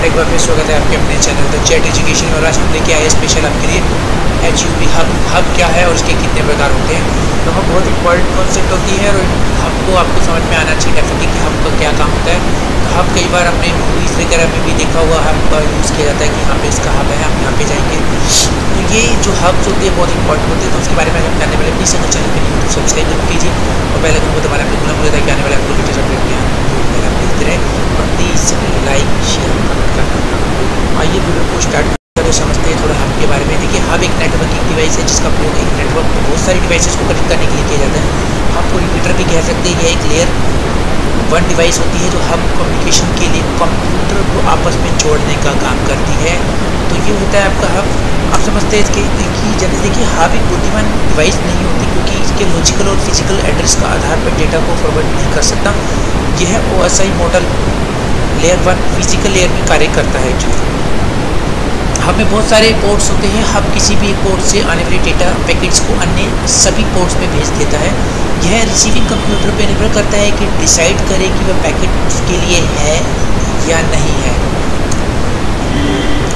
Friend, एक बार फिर स्वागत है आपके अपने चैनल द चैट एजुकेशन में। और आज हम लेके आए स्पेशल आपके लिए HUB हब क्या है और इसके कितने प्रकार होते हैं। तो हब बहुत इंपॉर्टेंट कॉन्सेप्ट होती है और हब को आपको समझ में आना चाहिए डेफिनेटली कि हब का क्या काम होता है। तो हब कई बार अपने मूवीज़ वगैरह में भी देखा हुआ हब का यूज़ किया जाता है कि यहाँ पे इसका हब है, हम यहाँ पे जाएंगे। तो ये जो हब्स होती है बहुत इंपॉर्टेंट होते हैं, तो उसके बारे में हम जानने वाले। प्लीज़ अगर चैनल पर यूट्यूब सब्सक्राइब जरूर कीजिए और पहले को दबाना बिल्कुल भूलें ताकि आने वाले आपको लेटेस्ट अपडेट में आप देखते रहें। और प्लीज़ लाइक शेयर कमेंट करना। आइए वीडियो को स्टार्ट करते समझते हैं थोड़ा हब के बारे में। देखिए, हब एक नेटवर्किंग डिवाइस है जिसका प्रयोग एक नेटवर्क में बहुत सारी डिवाइसेस को कनेक्ट करने के लिए किया जाता है। हब को रिपीटर भी कह सकते हैं। यह एक लेयर 1 डिवाइस होती है जो हब कम्युनिकेशन के लिए कंप्यूटर को आपस में जोड़ने का काम करती है। तो ये होता है आपका हब। आप समझते हैं इसके जल्दी। देखिए, हब एक बुद्धिमान डिवाइस नहीं होती क्योंकि इसके लॉजिकल और फिजिकल एड्रेस का आधार पर डेटा को फॉरवर्ड नहीं कर सकता। यह OSI model layer 1 physical layer में कार्य करता है। हब में बहुत सारे पोर्ट्स होते हैं। हब किसी भी पोर्ट से आने वाले डेटा पैकेट्स को अन्य सभी पोर्ट्स में भेज देता है। यह रिसीविंग कंप्यूटर पर निर्भर करता है कि डिसाइड करे कि वह पैकेट उसके लिए है या नहीं है।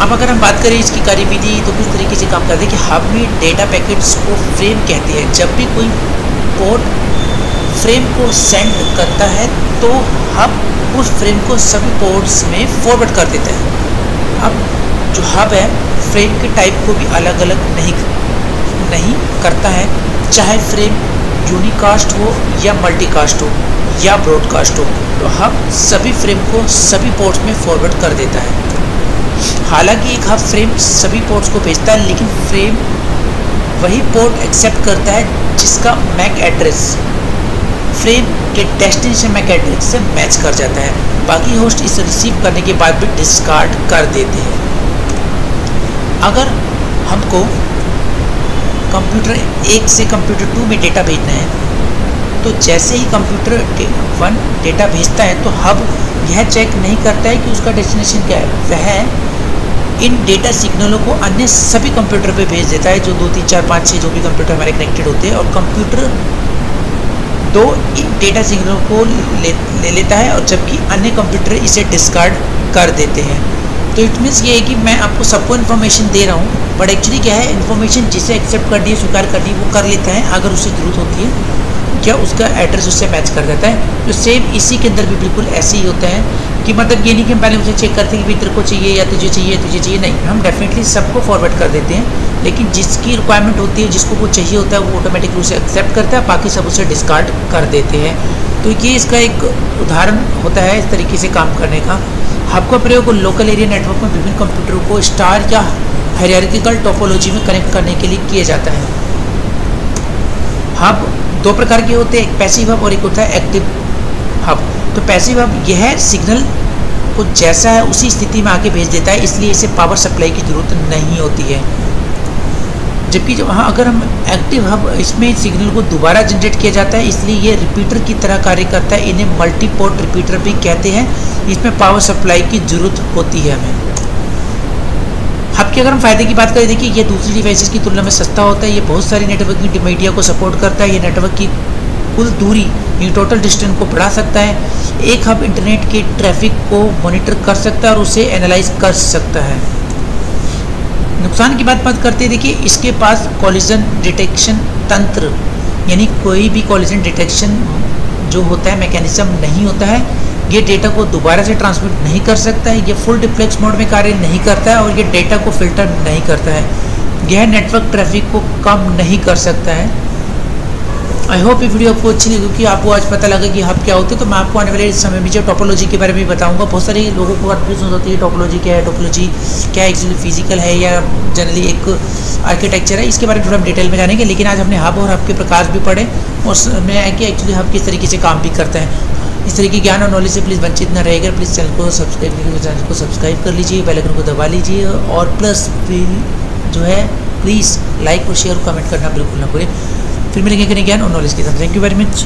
अब अगर हम बात करें इसकी कार्यविधि तो किस तरीके से काम करते हैं कि हब में डेटा पैकेट्स को फ्रेम कहते हैं। जब भी कोई पोर्ट फ्रेम को सेंड करता है तो हब उस फ्रेम को सभी पोर्ट्स में फॉरवर्ड कर देता है। अब जो हब है फ्रेम के टाइप को भी अलग अलग नहीं करता है, चाहे फ्रेम यूनिकास्ट हो या मल्टीकास्ट हो या ब्रॉडकास्ट हो। तो हब सभी फ्रेम को सभी पोर्ट्स में फॉरवर्ड कर देता है। हालांकि एक हब फ्रेम सभी पोर्ट्स को भेजता है, लेकिन फ्रेम वही पोर्ट एक्सेप्ट करता है जिसका मैक एड्रेस फ्रेम के डेस्टिनेशन मैक एड्रेस से मैच कर जाता है। बाकी होस्ट इसे रिसीव करने के बाद भी डिस्कार्ड कर देते हैं। अगर हमको कंप्यूटर 1 से कंप्यूटर 2 में डेटा भेजना है तो जैसे ही कंप्यूटर 1 डेटा भेजता है तो हब यह चेक नहीं करता है कि उसका डेस्टिनेशन क्या है। वह इन डेटा सिग्नलों को अन्य सभी कंप्यूटर पे भेज देता है, जो 2, 3, 4, 5, 6 जो भी कंप्यूटर हमारे कनेक्टेड होते हैं। और कंप्यूटर 2 इन डेटा सिग्नलों को ले लेता है और जबकि अन्य कंप्यूटर इसे डिस्कार्ड कर देते हैं। तो इट मीन्स ये है कि मैं आपको सबको इन्फॉर्मेशन दे रहा हूँ, बट एक्चुअली क्या है, इन्फॉर्मेशन जिसे एक्सेप्ट करनी है, स्वीकार करनी है, वो कर लेता है अगर उसे ज़रूरत होती है, क्या उसका एड्रेस उससे मैच कर देता है। तो सेम इसी के अंदर भी बिल्कुल ऐसे ही होता है कि मतलब ये नहीं कि हम पहले उसे चेक करते हैं कि तेरे को चाहिए या तुझे चाहिए। नहीं, हम डेफिनेटली सबको फॉरवर्ड कर देते हैं, लेकिन जिसकी रिक्वायरमेंट होती है, जिसको वो चाहिए होता है, वो ऑटोमेटिकली उसे एक्सेप्ट करता है, बाकी सब उसे डिस्कार्ड कर देते हैं। तो ये इसका एक उदाहरण होता है इस तरीके से काम करने का। हब का प्रयोग लोकल एरिया नेटवर्क में विभिन्न कंप्यूटरों को स्टार या हायरार्किकल टोपोलॉजी में कनेक्ट करने के लिए किया जाता है। हब 2 प्रकार के होते हैं, एक पैसिव हब और एक होता है एक्टिव हब। तो पैसिव हब यह सिग्नल को जैसा है उसी स्थिति में आके भेज देता है, इसलिए इसे पावर सप्लाई की ज़रूरत नहीं होती है। जबकि जो अगर हम एक्टिव हब, इसमें सिग्नल को दोबारा जनरेट किया जाता है, इसलिए ये रिपीटर की तरह कार्य करता है। इन्हें मल्टी पोर्ट रिपीटर भी कहते हैं। इसमें पावर सप्लाई की ज़रूरत होती है हमें। हब के अगर हम फ़ायदे की बात करें, देखिए ये दूसरी डिवाइसेस की तुलना में सस्ता होता है। ये बहुत सारी नेटवर्किंग मीडिया को सपोर्ट करता है। ये नेटवर्क की कुल दूरी यानी टोटल डिस्टेंस को बढ़ा सकता है। एक हब इंटरनेट के ट्रैफिक को मॉनिटर कर सकता है और उसे एनालाइज कर सकता है। नुकसान की बात करते हैं, देखिए इसके पास कॉलिजन डिटेक्शन तंत्र यानी कोई भी कॉलिजन डिटेक्शन जो होता है मैकेनिज्म नहीं होता है। ये डेटा को दोबारा से ट्रांसमिट नहीं कर सकता है। ये फुल डिप्लेक्स मोड में कार्य नहीं करता है और ये डेटा को फिल्टर नहीं करता है। यह नेटवर्क ट्रैफिक को कम नहीं कर सकता है। आई होप ये वीडियो आपको अच्छी लगी, क्योंकि आपको आज पता लगा कि हब क्या होते हैं। तो मैं आपको आने वाले समय में जो टोपोलॉजी के बारे में बताऊंगा। बहुत सारे लोगों को कन्फ्यूजन होती है, टोपोलॉजी क्या है, टोपोलॉजी क्या एक्चुअली फिजिकल है या जनरली एक आर्किटेक्चर है। इसके बारे में थोड़ा हम डिटेल में जानेंगे। लेकिन आज हमने हब और हब के प्रकार भी पढ़े और उसमें है कि एक्चुअली हब किस तरीके से काम भी करता है। इस तरह की ज्ञान और नॉलेज से प्लीज़ वंचित न रहेगा। प्लीज़ चैनल को सब्सक्राइब कर लीजिए, बेल आइकन को दबा लीजिए और प्लस जो है प्लीज़ लाइक और शेयर और कमेंट करना बिल्कुल ना भूलें। फिर मिलेंगे ज्ञान और नॉलेज के साथ। Thank you very much.